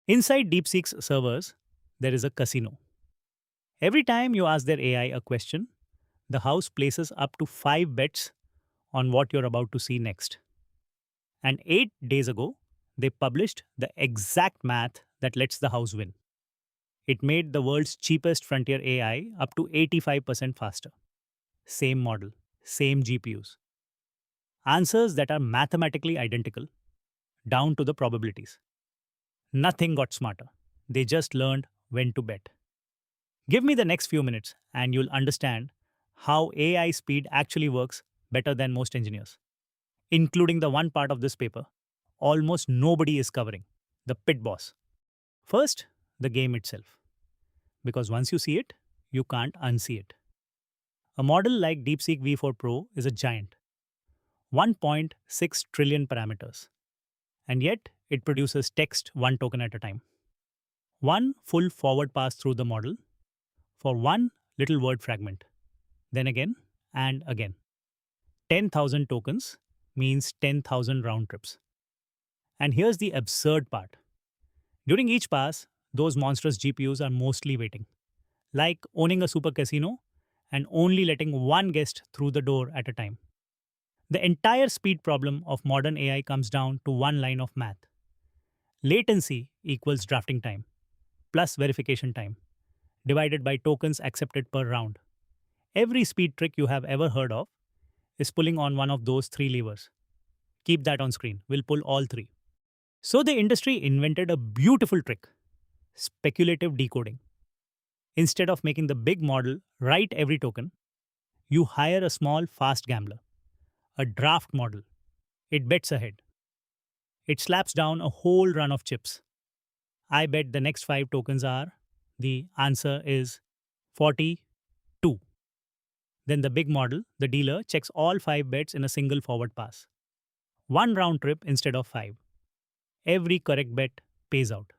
Inside DeepSeek's servers, there is a casino. Every time you ask their AI a question, the house places up to 5 bets on what you're about to see next. And 8 days ago, they published the exact math that lets the house win. It made the world's cheapest frontier AI up to 85% faster. Same model, same GPUs. Answers that are mathematically identical, down to the probabilities. Nothing got smarter. They just learned when to bet. Give me the next few minutes and you'll understand how AI speed actually works better than most engineers, including the one part of this paper almost nobody is covering, the pit boss. First, the game itself. Because once you see it, you can't unsee it. A model like DeepSeek V4 Pro is a giant, 1.6 trillion parameters. And yet, it produces text one token at a time. One full forward pass through the model for one little word fragment. Then again and again. 10,000 tokens means 10,000 round trips. And here's the absurd part. During each pass, those monstrous GPUs are mostly waiting, like owning a super casino and only letting one guest through the door at a time. The entire speed problem of modern AI comes down to one line of math. Latency equals drafting time plus verification time divided by tokens accepted per round. Every speed trick you have ever heard of is pulling on one of those three levers. Keep that on screen. We'll pull all three. So the industry invented a beautiful trick: speculative decoding. Instead of making the big model write every token, you hire a small, fast gambler, a draft model. It bets ahead. It slaps down a whole run of chips. I bet the next 5 tokens are, the answer is 42. Then the big model, the dealer, checks all 5 bets in a single forward pass. One round trip instead of 5. Every correct bet pays out.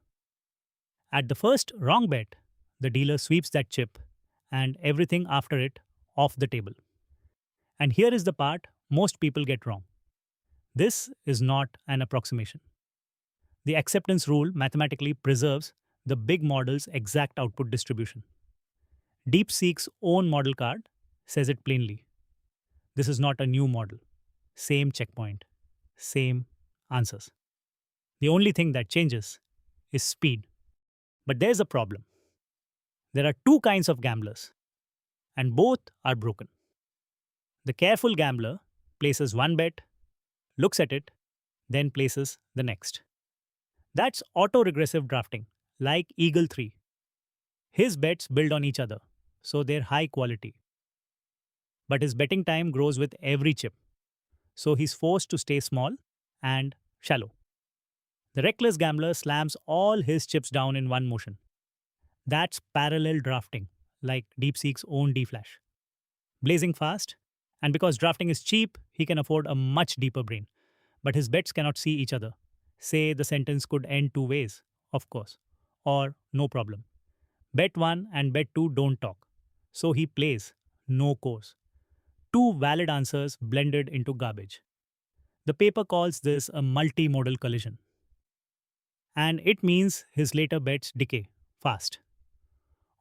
At the first wrong bet, the dealer sweeps that chip and everything after it off the table. And here is the part most people get wrong. This is not an approximation. The acceptance rule mathematically preserves the big model's exact output distribution. DeepSeek's own model card says it plainly. This is not a new model. Same checkpoint. Same answers. The only thing that changes is speed. But there's a problem. There are two kinds of gamblers, and both are broken. The careful gambler places one bet, looks at it, then places the next. That's auto-regressive drafting, like Eagle 3. His bets build on each other, so they're high quality. But his betting time grows with every chip, so he's forced to stay small and shallow. The reckless gambler slams all his chips down in one motion. That's parallel drafting, like DeepSeek's own DFlash. Blazing fast, and because drafting is cheap, he can afford a much deeper brain. But his bets cannot see each other. Say the sentence could end two ways, of course, or no problem. Bet 1 and bet 2 don't talk. So he plays, no course. Two valid answers blended into garbage. The paper calls this a multimodal collision. And it means his later bets decay fast.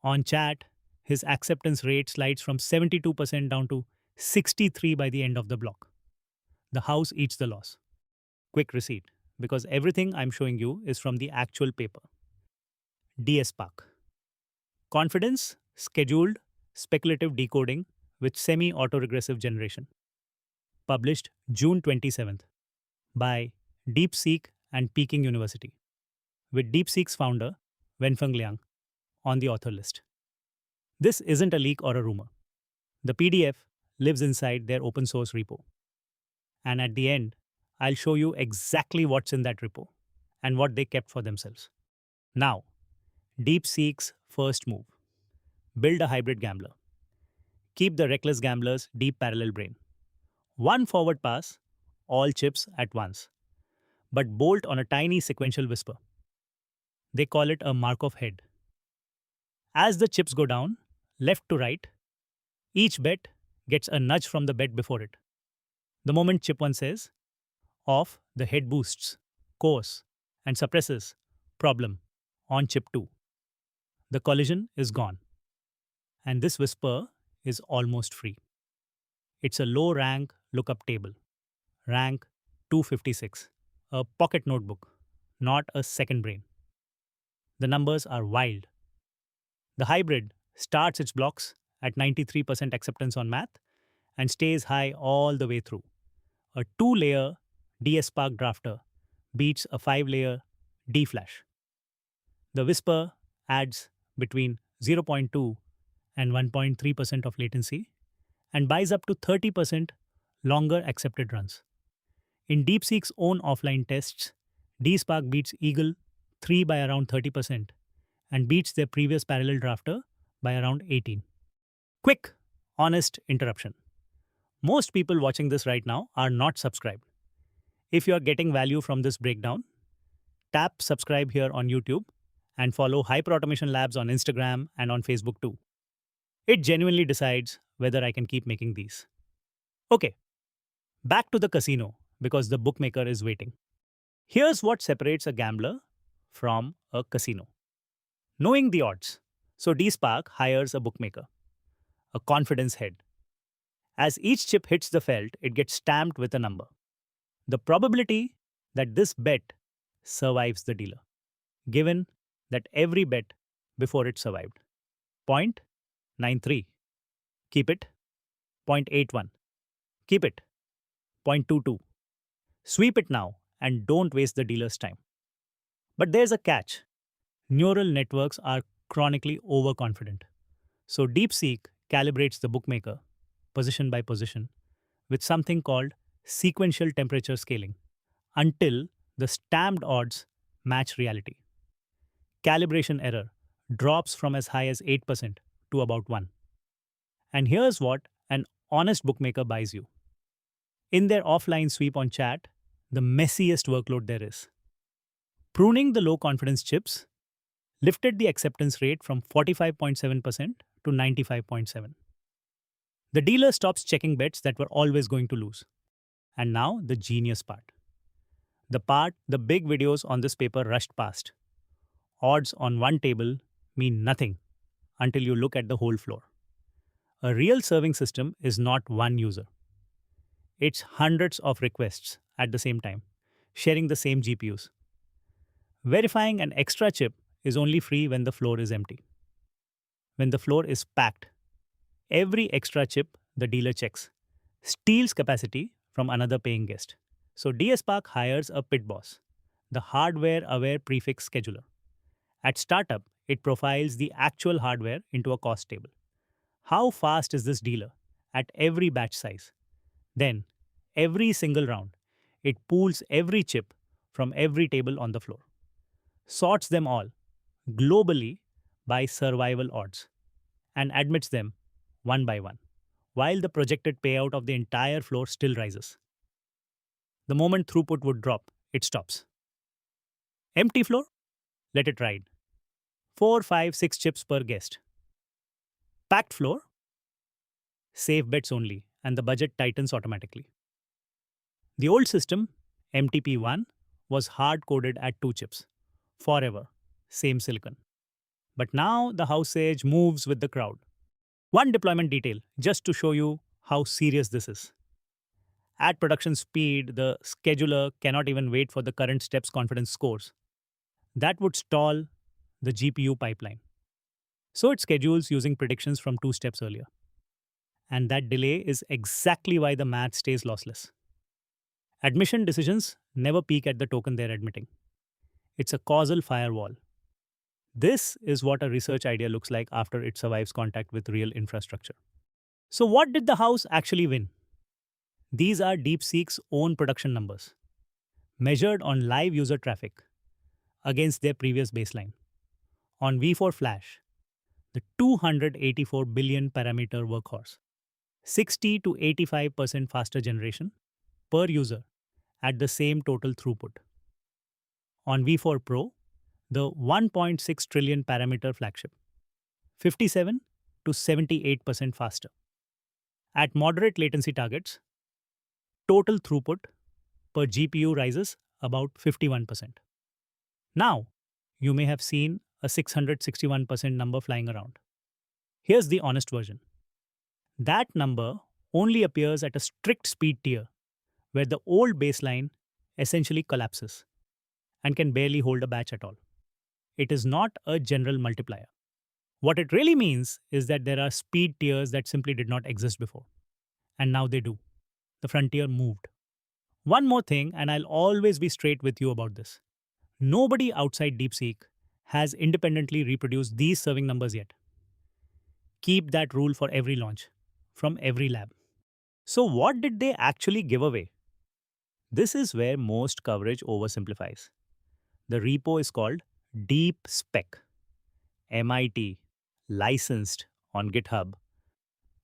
On chat, his acceptance rate slides from 72% down to 63 by the end of the block. The house eats the loss. Quick receipt, because everything I'm showing you is from the actual paper. DSpark. Confidence, scheduled, speculative decoding with semi-autoregressive generation. Published June 27th by DeepSeek and Peking University, with DeepSeek's founder, Wenfeng Liang, on the author list. This isn't a leak or a rumor. The PDF lives inside their open source repo. And at the end, I'll show you exactly what's in that repo and what they kept for themselves. Now, DeepSeek's first move: build a hybrid gambler. Keep the reckless gambler's deep parallel brain. One forward pass, all chips at once, but bolt on a tiny sequential whisper. They call it a Markov head. As the chips go down, left to right, each bet gets a nudge from the bet before it. The moment chip 1 says, off, the head boosts, course, and suppresses, problem, on chip 2. The collision is gone. And this whisper is almost free. It's a low rank lookup table. Rank 256. A pocket notebook, not a second brain. The numbers are wild. The hybrid starts its blocks at 93% acceptance on math and stays high all the way through. A 2-layer DSpark drafter beats a 5-layer D-flash. The Whisper adds between 0.2 and 1.3% of latency and buys up to 30% longer accepted runs. In DeepSeek's own offline tests, DSpark beats Eagle 3 by around 30% and beats their previous parallel drafter by around 18. Quick, honest interruption. Most people watching this right now are not subscribed. If you are getting value from this breakdown, tap subscribe here on YouTube and follow Hyperautomation Labs on Instagram and on Facebook too. It genuinely decides whether I can keep making these. Okay, back to the casino because the bookmaker is waiting. Here's what separates a gambler from a casino. Knowing the odds. So DSpark hires a bookmaker, a confidence head. As each chip hits the felt, it gets stamped with a number. The probability that this bet survives the dealer, given that every bet before it survived. 0.93. Keep it. 0.81. Keep it. 0.22. Sweep it now and don't waste the dealer's time. But there's a catch. Neural networks are chronically overconfident. So DeepSeek calibrates the bookmaker, position by position, with something called sequential temperature scaling until the stamped odds match reality. Calibration error drops from as high as 8% to about 1. And here's what an honest bookmaker buys you. In their offline sweep on chat, the messiest workload there is. Pruning the low confidence chips lifted the acceptance rate from 45.7% to 95.7%. The dealer stops checking bets that were always going to lose. And now the genius part. The big videos on this paper rushed past. Odds on one table mean nothing until you look at the whole floor. A real serving system is not one user. It's hundreds of requests at the same time, sharing the same GPUs. Verifying an extra chip is only free when the floor is empty. When the floor is packed, every extra chip the dealer checks steals capacity from another paying guest. So DSpark hires a pit boss, the hardware-aware prefix scheduler. At startup, it profiles the actual hardware into a cost table. How fast is this dealer at every batch size? Then, every single round, it pools every chip from every table on the floor, sorts them all globally by survival odds, and admits them one by one, while the projected payout of the entire floor still rises. The moment throughput would drop, it stops. Empty floor? Let it ride. 4, 5, 6 chips per guest. Packed floor? Safe bets only, and the budget tightens automatically. The old system, MTP1, was hard-coded at 2 chips. Forever. Same silicon. But now the house edge moves with the crowd. One deployment detail, just to show you how serious this is. At production speed, the scheduler cannot even wait for the current step's confidence scores. That would stall the GPU pipeline. So it schedules using predictions from 2 steps earlier. And that delay is exactly why the math stays lossless. Admission decisions never peak at the token they're admitting. It's a causal firewall. This is what a research idea looks like after it survives contact with real infrastructure. So what did the house actually win? These are DeepSeek's own production numbers, measured on live user traffic against their previous baseline. On V4 Flash, the 284 billion parameter workhorse, 60 to 85% faster generation per user at the same total throughput. On V4 Pro, the 1.6 trillion parameter flagship, 57 to 78% faster. At moderate latency targets, total throughput per GPU rises about 51%. Now, you may have seen a 661% number flying around. Here's the honest version. That number only appears at a strict speed tier where the old baseline essentially collapses and can barely hold a batch at all. It is not a general multiplier. What it really means is that there are speed tiers that simply did not exist before, and now they do. The frontier moved. One more thing, and I'll always be straight with you about this. Nobody outside DeepSeek has independently reproduced these serving numbers yet. Keep that rule for every launch, from every lab. So, what did they actually give away? This is where most coverage oversimplifies. The repo is called DeepSpec, MIT, licensed on GitHub,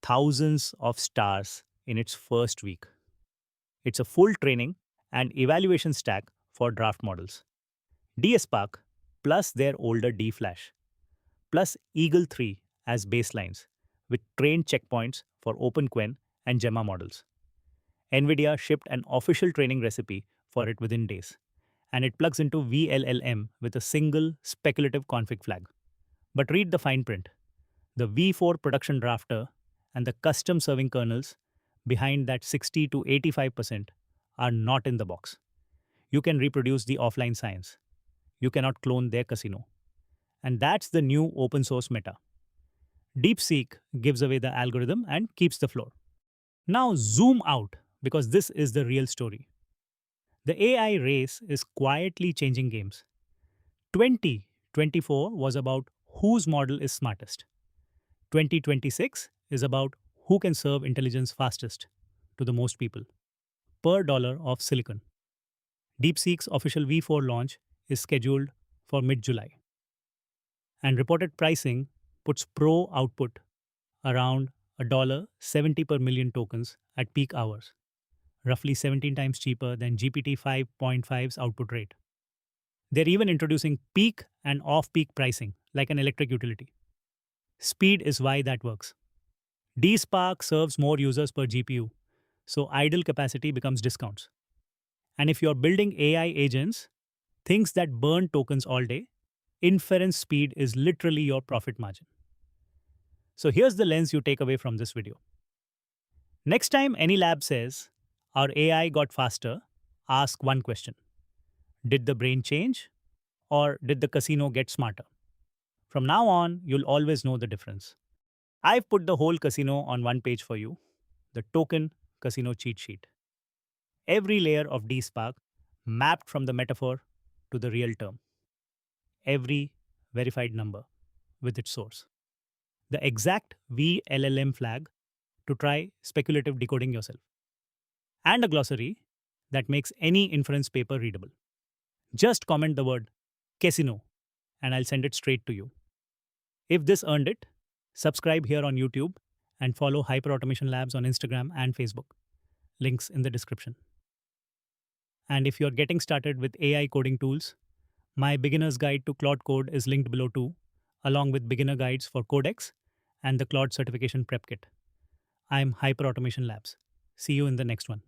thousands of stars in its first week. It's a full training and evaluation stack for draft models. DSpark plus their older DFlash, plus Eagle 3 as baselines, with trained checkpoints for OpenQuen and Gemma models. NVIDIA shipped an official training recipe for it within days, and it plugs into vLLM with a single speculative config flag. But read the fine print. The V4 production drafter and the custom serving kernels behind that 60 to 85% are not in the box. You can reproduce the offline science. You cannot clone their casino. And that's the new open source meta. DeepSeek gives away the algorithm and keeps the floor. Now zoom out, because this is the real story. The AI race is quietly changing games. 2024 was about whose model is smartest. 2026 is about who can serve intelligence fastest to the most people per dollar of silicon. DeepSeek's official V4 launch is scheduled for mid-July. And reported pricing puts pro output around $1.70 per million tokens at peak hours, roughly 17 times cheaper than GPT 5.5's output rate. They're even introducing peak and off-peak pricing, like an electric utility. Speed is why that works. DSpark serves more users per GPU, so idle capacity becomes discounts. And if you're building AI agents, things that burn tokens all day, inference speed is literally your profit margin. So here's the lens you take away from this video. Next time any lab says, our AI got faster, ask one question. Did the brain change? Or did the casino get smarter? From now on, you'll always know the difference. I've put the whole casino on one page for you, the token casino cheat sheet. Every layer of DSpark mapped from the metaphor to the real term. Every verified number with its source. The exact vLLM flag to try speculative decoding yourself. And a glossary that makes any inference paper readable. Just comment the word casino and I'll send it straight to you. If this earned it, subscribe here on YouTube and follow Hyperautomation Labs on Instagram and Facebook. Links in the description. And if you're getting started with AI coding tools, my beginner's guide to Claude Code is linked below too, along with beginner guides for Codex and the Claude certification prep kit. I'm Hyperautomation Labs. See you in the next one.